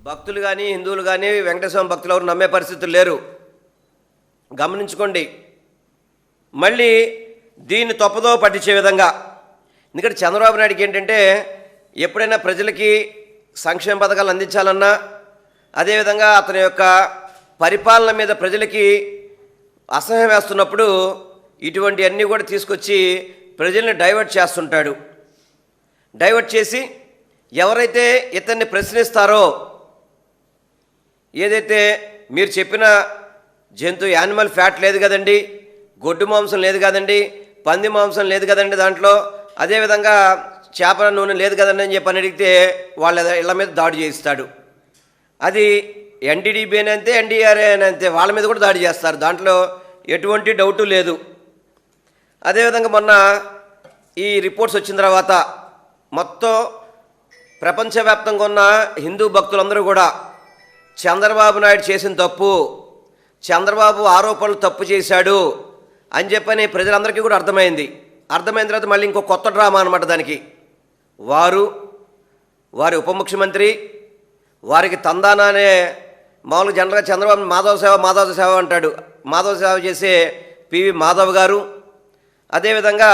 భక్తులు కానీ హిందువులు కానీ వెంకటేశ్వర భక్తులు ఎవరు నమ్మే పరిస్థితులు లేరు. గమనించుకోండి. మళ్ళీ దీన్ని తప్పుదో పట్టించే విధంగా, ఎందుకంటే చంద్రబాబు నాయుడికి ఏంటంటే ఎప్పుడైనా ప్రజలకి సంక్షేమ పథకాలు అందించాలన్నా, అదేవిధంగా అతని యొక్క పరిపాలన మీద ప్రజలకి అసహ్యం వేస్తున్నప్పుడు ఇటువంటి అన్నీ కూడా తీసుకొచ్చి ప్రజల్ని డైవర్ట్ చేస్తుంటాడు. డైవర్ట్ చేసి ఎవరైతే ఇతన్ని ప్రశ్నిస్తారో, ఏదైతే మీరు చెప్పిన యానిమల్ ఫ్యాట్ లేదు కదండి, గొడ్డు మాంసం లేదు కదండి, పంది మాంసం లేదు కదండి దాంట్లో, అదేవిధంగా చేపల నూనె లేదు కదండి అని చెప్పి అడిగితే వాళ్ళ ఇళ్ళ మీద దాడి చేయిస్తాడు. అది ఎన్టీడీబీ అని అంతే, ఎన్డీఆర్ఏ అని అంతే, వాళ్ళ మీద కూడా దాడి చేస్తారు. దాంట్లో ఎటువంటి డౌటు లేదు. అదేవిధంగా మొన్న ఈ రిపోర్ట్స్ వచ్చిన తర్వాత మొత్తం ప్రపంచవ్యాప్తంగా ఉన్న హిందూ భక్తులందరూ కూడా చంద్రబాబు నాయుడు చేసిన తప్పు, చంద్రబాబు ఆరోపణలు తప్పు చేశాడు అని చెప్పని ప్రజలందరికీ కూడా అర్థమైంది. అర్థమైన తర్వాత మళ్ళీ ఇంకో కొత్త డ్రామా అనమాట దానికి. వారి ఉప ముఖ్యమంత్రి, వారికి తందానా అనే మామూలుగా జనరల్గా చంద్రబాబు మాధవ సేవ అంటాడు. మాధవ సేవ చేసే పివి మాధవ్ గారు, అదేవిధంగా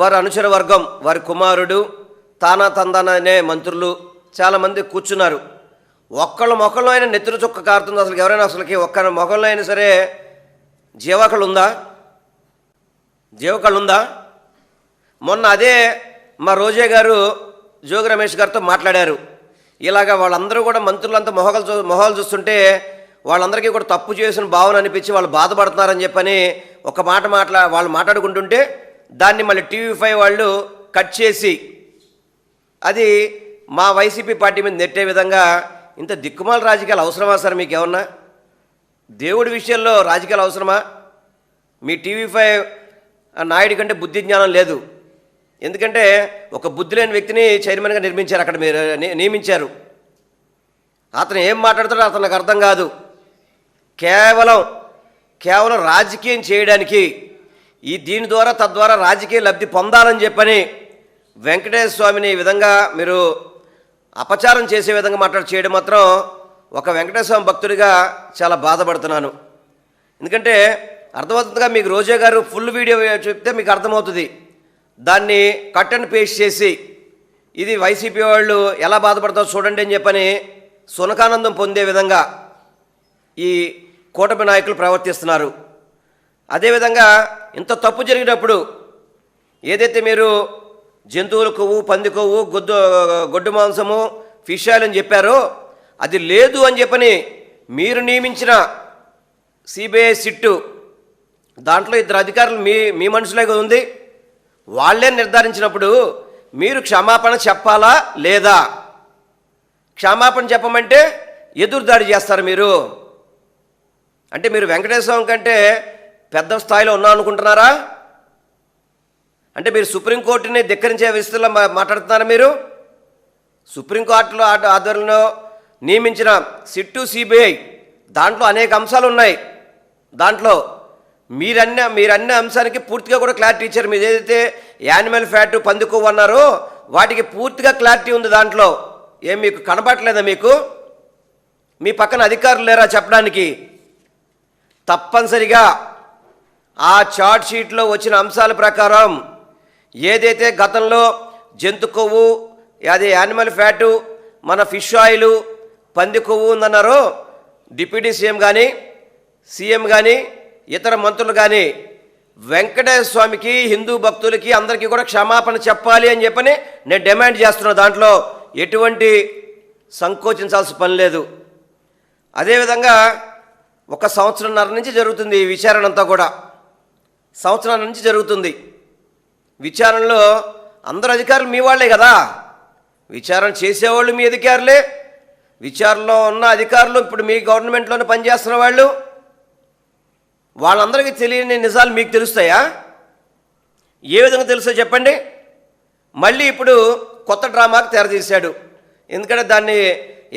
వారి అనుచర వర్గం, వారి కుమారుడు తానా తందానా అనే మంత్రులు చాలామంది కూర్చున్నారు. ఒక్కళ్ళ మొక్కల్లో అయినా నెత్తురు చుక్క కారుతుంది. అసలు ఎవరైనా అసలుకి ఒక్క మొక్కల్లో అయినా సరే జీవకళ ఉందా? మొన్న అదే మా రోజే గారు జోగి రమేష్ గారితో మాట్లాడారు. ఇలాగ వాళ్ళందరూ కూడా మంత్రులంతా మొహాలు చూస్తుంటే వాళ్ళందరికీ కూడా తప్పు చేసిన భావన అనిపించి వాళ్ళు బాధపడుతున్నారని చెప్పని ఒక వాళ్ళు మాట్లాడుకుంటుంటే దాన్ని మళ్ళీ టీవీ5 వాళ్ళు కట్ చేసి అది మా వైసీపీ పార్టీ మీద నెట్టే విధంగా, ఇంత దిక్కుమాల రాజకీయాలు అవసరమా సార్? మీకు ఏమన్నా దేవుడి విషయంలో రాజకీయాలు అవసరమా? మీ టీవీ5 నాయుడి కంటే బుద్ధి జ్ఞానం లేదు. ఎందుకంటే ఒక బుద్ధి లేని వ్యక్తిని చైర్మన్గా నిర్మించారు, అక్కడ మీరు నియమించారు. అతను ఏం మాట్లాడుతాడో అతనికి అర్థం కాదు. కేవలం రాజకీయం చేయడానికి, దీని ద్వారా తద్వారా రాజకీయ లబ్ధి పొందాలని చెప్పని వెంకటేశ్వర స్వామిని ఈ విధంగా మీరు అపచారం చేసే విధంగా చేయడం మాత్రం ఒక వెంకటేశ్వర స్వామి భక్తుడిగా చాలా బాధపడుతున్నాను. ఎందుకంటే అర్థమవుతుందిగా, మీకు రోజా గారు ఫుల్ వీడియో చెప్తే మీకు అర్థమవుతుంది. దాన్ని కట్ అండ్ పేస్ట్ చేసి ఇది వైసీపీ వాళ్ళు ఎలా బాధపడతారో చూడండి అని చెప్పని సునకానందం పొందే విధంగా ఈ కూటమి నాయకులు ప్రవర్తిస్తున్నారు. అదేవిధంగా ఇంత తప్పు జరిగినప్పుడు ఏదైతే మీరు జంతువుల కొవ్వు, పంది కొవ్వు, గొడ్డు మాంసము, ఫిష్ ఆయిల్ అని చెప్పారో అది లేదు అని చెప్పని మీరు నియమించిన సిబిఐ సిట్టు దాంట్లో 2 అధికారులు మీ మనుషులేగా ఉంది. వాళ్ళే నిర్ధారించినప్పుడు మీరు క్షమాపణ చెప్పాలా లేదా? క్షమాపణ చెప్పమంటే ఎదురుదాడి చేస్తారు మీరు. అంటే మీరు వెంకటేశ్వరం కంటే పెద్ద స్థాయిలో ఉన్నా అనుకుంటున్నారా? అంటే మీరు సుప్రీంకోర్టుని ధిక్కరించే విషయంలో మాట్లాడుతున్నారా? మీరు సుప్రీంకోర్టులో ఆధ్వర్యంలో నియమించిన సిట్టు సిబిఐ దాంట్లో అనేక అంశాలు ఉన్నాయి. దాంట్లో మీరన్న అంశానికి పూర్తిగా కూడా క్లారిటీ ఇచ్చారు. మీరు ఏదైతే యానిమల్ ఫ్యాట్, పంది కొవ్వు అన్నారో వాటికి పూర్తిగా క్లారిటీ ఉంది. దాంట్లో ఏం మీకు కనబడట్లేదా? మీ పక్కన అధికారులు లేరా చెప్పడానికి? తప్పనిసరిగా ఆ చార్ట్ షీట్లో వచ్చిన అంశాల ప్రకారం ఏదైతే గతంలో జంతు కొవ్వు, అది యానిమల్ ఫ్యాటు, మన ఫిష్ ఆయిల్, పంది కొవ్వు ఉందన్నారో డిప్యూటీ సీఎం కానీ, సీఎం కానీ, ఇతర మంత్రులు కానీ వెంకటేశ్వర స్వామికి, హిందూ భక్తులకి అందరికీ కూడా క్షమాపణ చెప్పాలి అని చెప్పని నేను డిమాండ్ చేస్తున్నా. దాంట్లో ఎటువంటి సంకోచించాల్సిన పని లేదు. అదేవిధంగా 1 సంవత్సరంన్నర నుంచి జరుగుతుంది ఈ విచారణ అంతా కూడా. సంవత్సరాల నుంచి జరుగుతుంది విచారణలో. అందరు అధికారులు మీ వాళ్ళే కదా, విచారణ చేసేవాళ్ళు మీ అధికారులే, విచారణలో ఉన్న అధికారులు ఇప్పుడు మీ గవర్నమెంట్లోనే పనిచేస్తున్న వాళ్ళందరికీ తెలియని నిజాలు మీకు తెలుస్తాయా? ఏ విధంగా తెలుసో చెప్పండి. మళ్ళీ ఇప్పుడు కొత్త డ్రామాకి తెరదీశాడు. ఎందుకంటే దాన్ని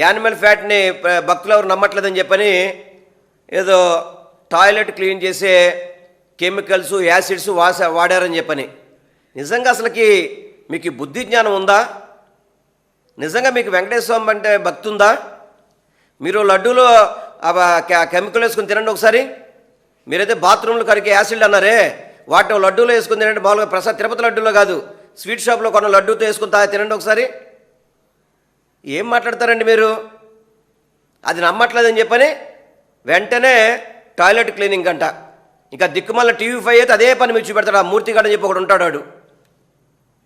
యానిమల్ ఫ్యాట్ని భక్తులు ఎవరు నమ్మట్లేదని చెప్పని ఏదో టాయిలెట్ క్లీన్ చేసే కెమికల్స్, యాసిడ్స్ వాడారని చెప్పని. నిజంగా అసలుకి మీకు బుద్ధి జ్ఞానం ఉందా? నిజంగా మీకు వెంకటేశ్వర స్వామి అంటే భక్తి ఉందా? మీరు లడ్డూలో కెమికల్ వేసుకుని తినండి ఒకసారి. మీరైతే బాత్రూంలో కరిగే యాసిడ్ అన్నారే, వాటిని లడ్డూలో వేసుకుని తినండి. మామూలుగా ప్రసాద్ తిరుపతి లడ్డూలో కాదు, స్వీట్ షాప్లో కొన్న లడ్డూతో వేసుకుని తినండి ఒకసారి. ఏం మాట్లాడతారండి మీరు? అది నమ్మట్లేదని చెప్పని వెంటనే టాయిలెట్ క్లీనింగ్ అంట. ఇంకా దిక్కుమల్ల TV5 అయితే అదే పని మీరు చూపెడతాడు. ఆ మూర్తి గారు అని చెప్పి ఒకడు ఉంటాడు వాడు.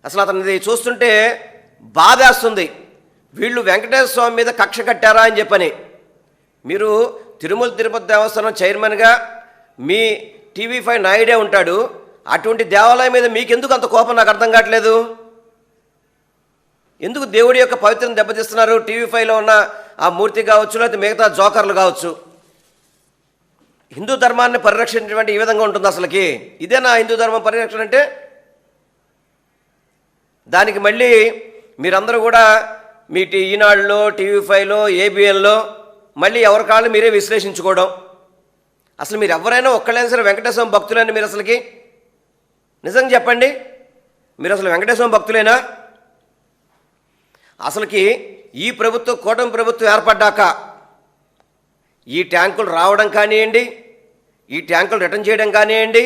అసలు అతనిది చూస్తుంటే బాధేస్తుంది. వీళ్ళు వెంకటేశ్వర స్వామి మీద కక్ష కట్టారా అని చెప్పని. మీరు తిరుమల తిరుపతి దేవస్థానం చైర్మన్గా మీ TV5 నాయుడే ఉంటాడు. అటువంటి దేవాలయం మీద మీకెందుకు అంత కోపం నాకు అర్థం కావట్లేదు. ఎందుకు దేవుడి యొక్క పవిత్రను దెబ్బతీస్తున్నారు? TV5లో ఉన్న ఆ మూర్తి కావచ్చు, లేకపోతే మిగతా జోకర్లు కావచ్చు. హిందూ ధర్మాన్ని పరిరక్షించేటువంటి ఈ విధంగా ఉంటుంది అసలుకి. ఇదేనా హిందూ ధర్మం పరిరక్షణ అంటే? దానికి మళ్ళీ మీరందరూ కూడా మీ ఈనాడులో, TV5లో, ABNలో మళ్ళీ ఎవరి కాళ్ళు మీరే విశ్లేషించుకోవడం. అసలు మీరు ఎవరైనా ఒక్కళ్ళైనా సరే వెంకటేశ్వర భక్తులని మీరు అసలుకి నిజంగా చెప్పండి, మీరు అసలు వెంకటేశ్వర భక్తులేనా? అసలుకి ఈ ప్రభుత్వం, కూటమి ప్రభుత్వం ఏర్పడ్డాక ఈ ట్యాంకులు రావడం కానివ్వండి, ఈ ట్యాంకులు రిటర్న్ చేయడం కానివ్వండి,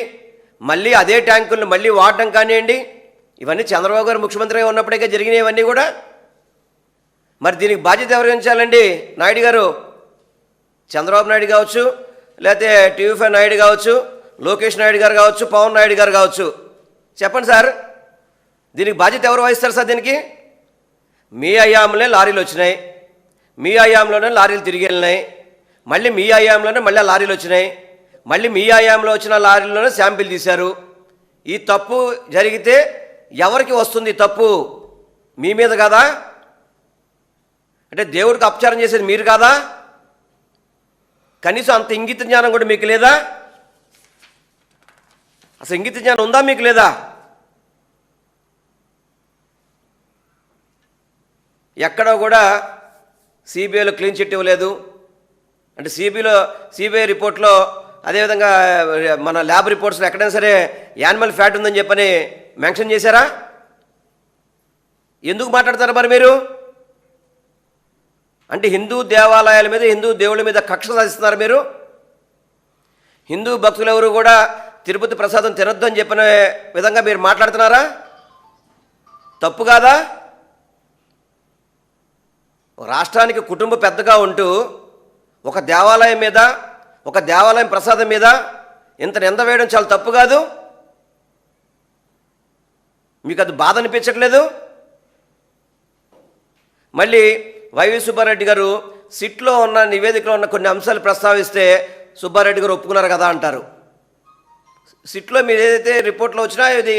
మళ్ళీ అదే ట్యాంకులను మళ్ళీ వాడడం కానివ్వండి, ఇవన్నీ చంద్రబాబు గారు ముఖ్యమంత్రిగా ఉన్నప్పటికే జరిగినాయి ఇవన్నీ కూడా. మరి దీనికి బాధ్యత ఎవరు వహించాలండి? నాయుడు గారు, చంద్రబాబు నాయుడు కావచ్చు, లేకపోతే TV5 నాయుడు కావచ్చు, లోకేష్ నాయుడు గారు కావచ్చు, పవన్ నాయుడు గారు కావచ్చు. చెప్పండి సార్, దీనికి బాధ్యత ఎవరు వహిస్తారు సార్? దీనికి మీ అయ్యాంలోనే లారీలు వచ్చినాయి, మీ అయ్యాంలోనే లారీలు తిరిగి వెళ్ళినాయి, మళ్ళీ మీ అయ్యాంలోనే మళ్ళీ లారీలు వచ్చినాయి, మళ్ళీ మీ అయ్యాంలో వచ్చిన లారీల్లోనే శాంపిల్ తీశారు. ఈ తప్పు జరిగితే ఎవరికి వస్తుంది తప్పు? మీ మీద కాదా? అంటే దేవుడికి అపచారం చేసేది మీరు కాదా? కనీసం అంత ఇంగిత జ్ఞానం కూడా మీకు లేదా? అసలు ఇంగిత జ్ఞానం ఉందా మీకు లేదా? ఎక్కడో కూడా సిబిఐలో క్లీన్ చిట్ ఇవ్వలేదు. అంటే సిబిఐ రిపోర్ట్లో, అదేవిధంగా మన ల్యాబ్ రిపోర్ట్స్లో ఎక్కడైనా సరే యానిమల్ ఫ్యాట్ ఉందని చెప్పని మెన్షన్ చేశారా? ఎందుకు మాట్లాడతారు మరి మీరు? అంటే హిందూ దేవాలయాల మీద, హిందూ దేవుళ్ళ మీద కక్ష సాధిస్తున్నారు మీరు. హిందూ భక్తులు ఎవరు కూడా తిరుపతి ప్రసాదం తినొద్దు అని చెప్పిన విధంగా మీరు మాట్లాడుతున్నారా? తప్పు కాదా? రాష్ట్రానికి కుటుంబ పెద్దగా ఉంటూ ఒక దేవాలయం మీద, ఒక దేవాలయం ప్రసాదం మీద ఇంత నింద వేయడం చాలా తప్పు కాదు? మీకు అది బాధ అనిపించట్లేదు? మళ్ళీ వైవి సుబ్బారెడ్డి గారు సిట్లో ఉన్న నివేదికలో ఉన్న కొన్ని అంశాలు ప్రస్తావిస్తే సుబ్బారెడ్డి గారు ఒప్పుకున్నారు కదా అంటారు. సిట్లో మీరు ఏదైతే రిపోర్ట్లో వచ్చినా ఇది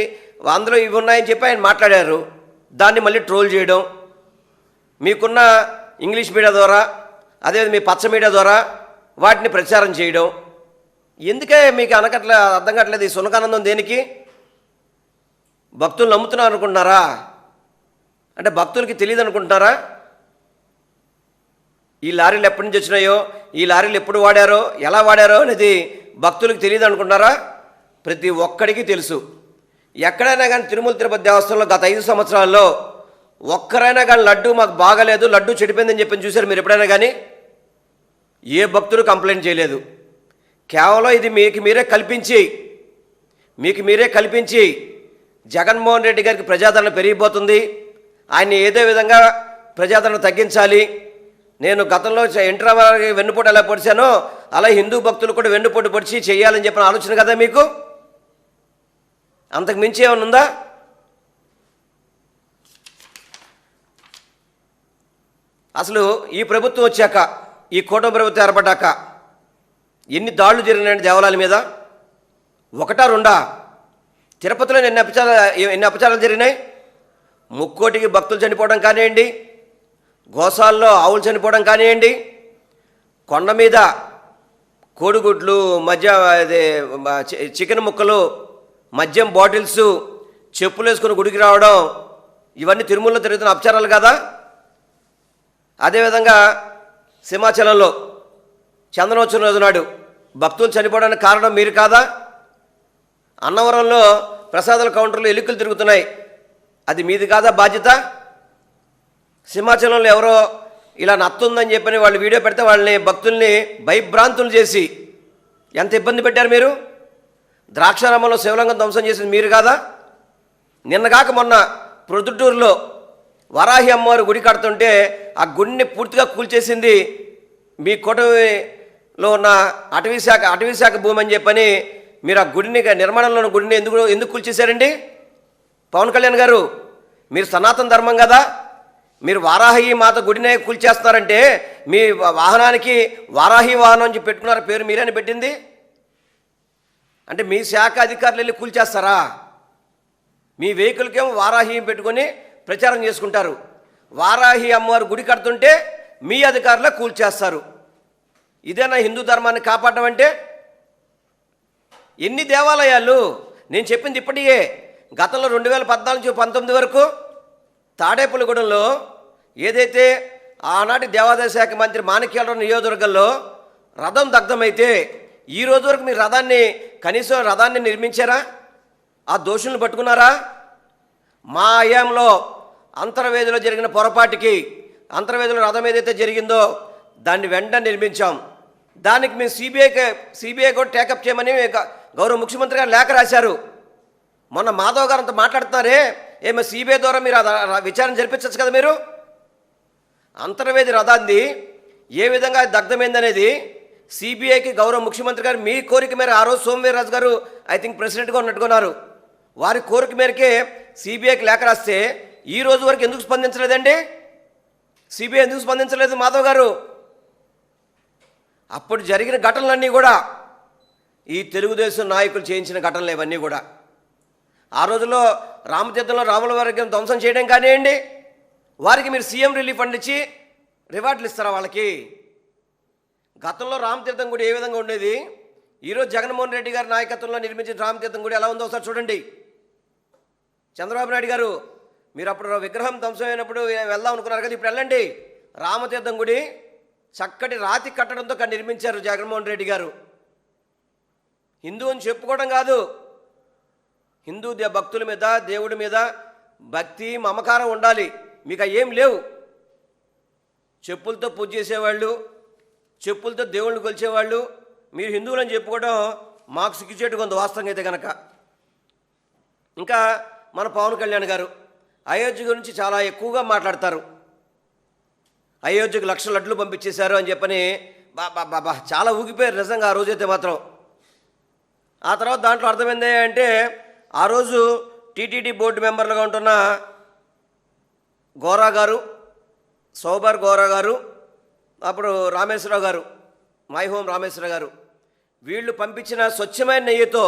అందులో ఇవి ఉన్నాయని చెప్పి ఆయన మాట్లాడారు. దాన్ని మళ్ళీ ట్రోల్ చేయడం, మీకున్న ఇంగ్లీష్ మీడియా ద్వారా, అదే మీ పచ్చ మీడియా ద్వారా వాటిని ప్రచారం చేయడం. ఎందుకే మీకు అర్థం కావట్లేదు ఈ సునకానందం దేనికి? భక్తులు నమ్ముతున్నారు అనుకుంటున్నారా? అంటే భక్తులకి తెలియదు అనుకుంటున్నారా? ఈ లారీలు ఎప్పటి నుంచి వచ్చినాయో, ఈ లారీలు ఎప్పుడు వాడారో, ఎలా వాడారో అనేది భక్తులకు తెలియదు అనుకుంటున్నారా? ప్రతి ఒక్కడికి తెలుసు. ఎక్కడైనా కానీ తిరుమల తిరుపతి దేవస్థానంలో గత 5 సంవత్సరాల్లో ఒక్కరైనా కానీ లడ్డు మాకు బాగలేదు, లడ్డు చెడిపోయిందని చెప్పి చూశారు మీరు ఎప్పుడైనా కానీ? ఏ భక్తులు కంప్లైంట్ చేయలేదు. కేవలం ఇది మీకు మీరే కల్పించి జగన్మోహన్ రెడ్డి గారికి ప్రజాదరణ పెరిగిపోతుంది, ఆయన్ని ఏదో విధంగా ప్రజాదరణ తగ్గించాలి, నేను గతంలో ఎన్టీ రామారావుకి వెన్నుపోటు ఎలా పొడిచానో అలా హిందూ భక్తులు కూడా వెన్నుపోటు పొడిచి చేయాలని చెప్పిన ఆలోచన కదా మీకు? అంతకు మించి ఏమైనా ఉందా? అసలు ఈ ప్రభుత్వం వచ్చాక, ఈ కూటమి ప్రభుత్వం ఏర్పడ్డాక ఎన్ని దాడులు జరిగినాయండి దేవాలయాల మీద? ఒకటా రెండా? తిరుపతిలో ఎన్ని అపచారాలు జరిగినాయి? ముక్కోటికి భక్తులు చనిపోవడం కానివ్వండి, గోశాల్లో ఆవులు చనిపోవడం కానివ్వండి, కొండ మీద కోడిగుడ్లు, చికెన్ ముక్కలు, మద్యం బాటిల్స్, చెప్పులు వేసుకుని గుడికి రావడం, ఇవన్నీ తిరుమలలో జరుగుతున్న అపచారాలు కదా? అదేవిధంగా సింహాచలంలో చందనోత్సవం రోజు నాడు భక్తులు చనిపోవడానికి కారణం మీరు కాదా? అన్నవరంలో ప్రసాదాల కౌంటర్లో ఎలుకలు తిరుగుతున్నాయి, అది మీది కాదా బాధ్యత? సింహాచలంలో ఎవరో ఇలా నత్తుందని చెప్పని వాళ్ళు వీడియో పెడితే వాళ్ళని భక్తుల్ని భయభ్రాంతులు చేసి ఎంత ఇబ్బంది పెట్టారు మీరు. ద్రాక్షారామంలో శివలింగం ధ్వంసం చేసింది మీరు కాదా? నిన్నగాక మొన్న ప్రొద్దుటూరులో వరాహి అమ్మవారు గుడి కడుతుంటే ఆ గుడిని పూర్తిగా కూల్చేసింది మీ కోటమిలో ఉన్న అటవీశాఖ భూమి అని చెప్పని మీరు ఆ గుడిని నిర్మాణంలో ఉన్న గుడిని ఎందుకు కూల్చేశారండి? పవన్ కళ్యాణ్ గారు, మీరు సనాతన ధర్మం కదా, మీరు వారాహి మాత గుడినే కూల్చేస్తున్నారంటే మీ వాహనానికి వారాహి వాహనం అని పెట్టుకున్నారు పేరు, మీరేని పెట్టింది అంటే మీ శాఖ అధికారులు వెళ్ళి కూల్చేస్తారా? మీ వెహికల్కేమో వారాహి పెట్టుకొని ప్రచారం చేసుకుంటారు. వారాహి అమ్మవారు గుడి కడుతుంటే మీ అధికారులే కూల్చేస్తారు. ఇదేనా హిందూ ధర్మాన్ని కాపాడడం అంటే? ఎన్ని దేవాలయాలు నేను చెప్పింది ఇప్పటికే. గతంలో 2014 నుంచి 2019 వరకు తాడేపల్లిగూడెంలో ఏదైతే ఆనాటి దేవాదాయ శాఖ మంత్రి మాణిక్యాలరావు నియోజకవర్గంలో రథం దగ్ధమైతే ఈ రోజు వరకు మీరు కనీసం రథాన్ని నిర్మించారా? ఆ దోషులను పట్టుకున్నారా? మా ఆయంలో అంతర్వేదిలో జరిగిన పొరపాటుకి అంతర్వేదిలో రథం ఏదైతే జరిగిందో దాన్ని వెంటనే నిర్మించాం. దానికి మేము సిబిఐ కూడా టేకప్ చేయమని గౌరవ ముఖ్యమంత్రి గారు లేఖ రాశారు. మొన్న మాధవ్ గారు అంతా మాట్లాడుతున్నారే, ఏమో సిబిఐ ద్వారా మీరు విచారణ జరిపించవచ్చు కదా. మీరు అంతర్వేది రథాన్ని ఏ విధంగా దగ్ధమైందనేది సిబిఐకి గౌరవ ముఖ్యమంత్రి గారు మీ కోరిక మేర ఆ రోజు సోమవీర్రాజు గారు ఐ థింక్ ప్రెసిడెంట్గా ఉన్నట్టుకున్నారు, వారి కోరిక మేరకే సిబిఐకి లేఖ రాస్తే ఈ రోజు వరకు ఎందుకు స్పందించలేదండి? సిబిఐ ఎందుకు స్పందించలేదు మాధవ్ గారు? అప్పుడు జరిగిన ఘటనలన్నీ కూడా ఈ తెలుగుదేశం నాయకులు చేయించిన ఘటనలు ఇవన్నీ కూడా. ఆ రోజుల్లో రామతీర్థంలో రాముల వారికి ధ్వంసం చేయడం కానివ్వండి, వారికి మీరు సీఎం రిలీఫ్ ఫండ్ ఇచ్చి రివార్డులు ఇస్తారా వాళ్ళకి? గతంలో రామతీర్థం గుడి ఏ విధంగా ఉండేది, ఈరోజు జగన్మోహన్ రెడ్డి గారి నాయకత్వంలో నిర్మించిన రామతీర్థం గుడి ఎలా ఉందో ఒకసారి చూడండి. చంద్రబాబు నాయుడు గారు మీరు అప్పుడు విగ్రహం ధ్వంసం అయినప్పుడు వెళ్దాం అనుకున్నారు కదా, ఇప్పుడు వెళ్ళండి. రామతీర్థం గుడి చక్కటి రాతి కట్టడంతో నిర్మించారు జగన్మోహన్ రెడ్డి గారు. హిందూ అని చెప్పుకోవడం కాదు, హిందూ భక్తుల మీద దేవుడి మీద భక్తి మమకారం ఉండాలి. మీకు ఏం లేవు. చెప్పులతో పూజ చేసేవాళ్ళు, చెప్పులతో దేవుళ్ళని కొలిచేవాళ్ళు, మీరు హిందువులని చెప్పుకోవడం మాకు సిగ్గుచేటుగా ఉంది వాస్తవంగా అయితే కనుక. ఇంకా మన పవన్ కళ్యాణ్ గారు అయోధ్య గురించి చాలా ఎక్కువగా మాట్లాడతారు. అయోధ్యకు 1,00,000 లడ్లు పంపించేశారు అని చెప్పని బాబా చాలా ఊగిపోయారు నిజంగా ఆ రోజైతే మాత్రం. ఆ తర్వాత దాంట్లో అర్థమైంది అంటే ఆ రోజు టీటీడీ బోర్డు మెంబర్లుగా ఉంటున్న గోరా గారు, సౌబర్ గోరా గారు, అప్పుడు రామేశ్వరరావు గారు, మై హోమ్ రామేశ్వరరావు గారు, వీళ్ళు పంపించిన స్వచ్ఛమైన నెయ్యితో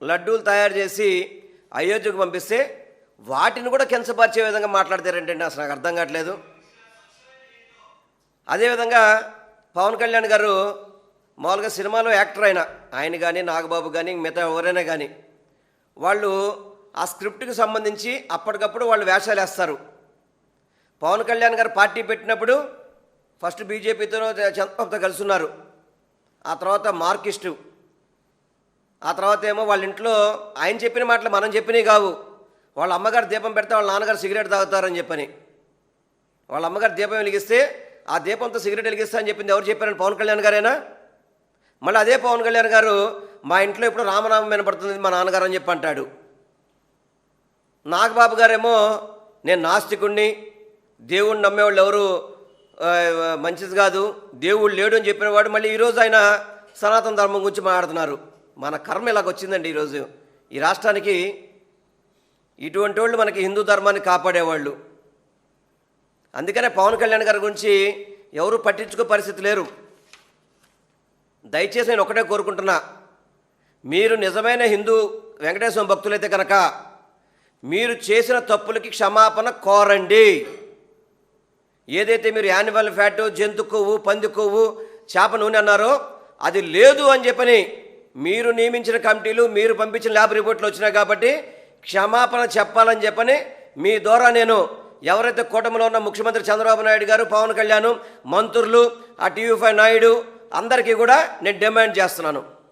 లడ్డూలు తయారు చేసి అయోధ్యకు పంపిస్తే వాటిని కూడా కించపరిచే విధంగా మాట్లాడతారేంటండి, అసలు నాకు అర్థం కావట్లేదు. అదేవిధంగా పవన్ కళ్యాణ్ గారు మామూలుగా సినిమాలో యాక్టర్ ఆయన కానీ నాగబాబు కానీ మిగతా ఎవరైనా కానీ వాళ్ళు ఆ స్క్రిప్ట్కి సంబంధించి అప్పటికప్పుడు వాళ్ళు వేషాలు వేస్తారు. పవన్ కళ్యాణ్ గారు పార్టీ పెట్టినప్పుడు ఫస్ట్ బీజేపీతో చంద్రబాబుతో కలిసి ఉన్నారు, ఆ తర్వాత మార్కిస్టు, ఆ తర్వాత ఏమో వాళ్ళ ఇంట్లో ఆయన చెప్పిన మాటలు మనం చెప్పినవి కావు. వాళ్ళ అమ్మగారు దీపం పెడితే వాళ్ళ నాన్నగారు సిగరెట్ తాగుతారని చెప్పని, వాళ్ళ అమ్మగారు దీపం వెలిగిస్తే ఆ దీపంతో సిగరెట్ వెలిగిస్తా అని చెప్పింది ఎవరు చెప్పారని పవన్ కళ్యాణ్ గారేనా? మళ్ళీ అదే పవన్ కళ్యాణ్ గారు మా ఇంట్లో ఇప్పుడు రామనామం వినపడుతుంది మా నాన్నగారు అని చెప్పి అంటాడు. నాగబాబు గారేమో నేను నాస్తికుణ్ణి, దేవుణ్ణి నమ్మేవాళ్ళు ఎవరు మంచిది కాదు, దేవుడు లేడు అని చెప్పినవాడు మళ్ళీ ఈరోజు ఆయన సనాతన ధర్మం గురించి మాట్లాడుతున్నారు. మన కర్మ ఇలాగ వచ్చిందండి ఈరోజు ఈ రాష్ట్రానికి. ఇటువంటి వాళ్ళు మనకి హిందూ ధర్మాన్ని కాపాడేవాళ్ళు. అందుకనే పవన్ కళ్యాణ్ గారి గురించి ఎవరు పట్టించుకో పరిస్థితి లేరు. దయచేసి నేను ఒకటే కోరుకుంటున్నా, మీరు నిజమైన హిందూ వెంకటేశ్వర భక్తులైతే కనుక మీరు చేసిన తప్పులకి క్షమాపణ కోరండి. ఏదైతే మీరు యానిమల్ ఫ్యాట్, జంతు కొవ్వు, పంది కొవ్వు, చేప నూనె అన్నారో అది లేదు అని చెప్పని మీరు నియమించిన కమిటీలు, మీరు పంపించిన ల్యాబ్ రిపోర్ట్లు వచ్చినాయి కాబట్టి క్షమాపణ చెప్పాలని చెప్పని మీ ద్వారా నేను ఎవరైతే కూటమిలో ఉన్న ముఖ్యమంత్రి చంద్రబాబు నాయుడు గారు, పవన్ కళ్యాణ్, మంత్రులు, ఆ టీవీ5 నాయుడు అందరికీ కూడా నేను డిమాండ్ చేస్తున్నాను.